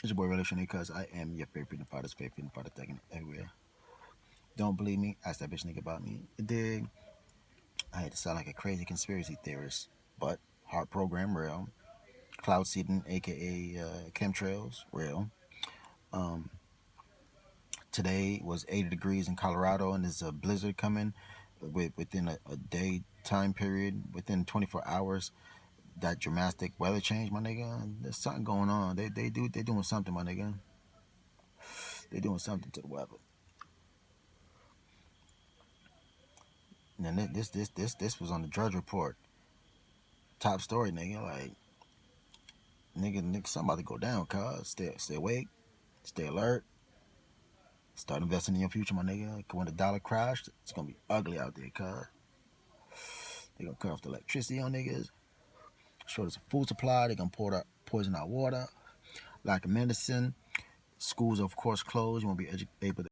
It's your boy Revolutionary Cuz. I am your favorite freedom fighters, favorite freedom fighter tagging everywhere. Don't believe me? Ask that bitch nigga about me. It did. I had to sound like a crazy conspiracy theorist, but heart program real. Cloud seeding, aka chemtrails, real. Um, Today was 80 degrees in Colorado, and there's a blizzard coming within a day time period, within 24 hours. That dramatic weather change, my nigga. There's something going on. They doing something, my nigga. They doing something to the weather. And then this was on the Drudge Report. Top story, nigga. Like, nigga, something about to go down, cuz. Stay awake, stay alert, start investing in your future, my nigga. When the dollar crashed, it's gonna be ugly out there, cuz. They gonna cut off the electricity on niggas. Short us a food supply. They gonna poison our water. Lack of medicine. Schools, of course, closed. You won't be able to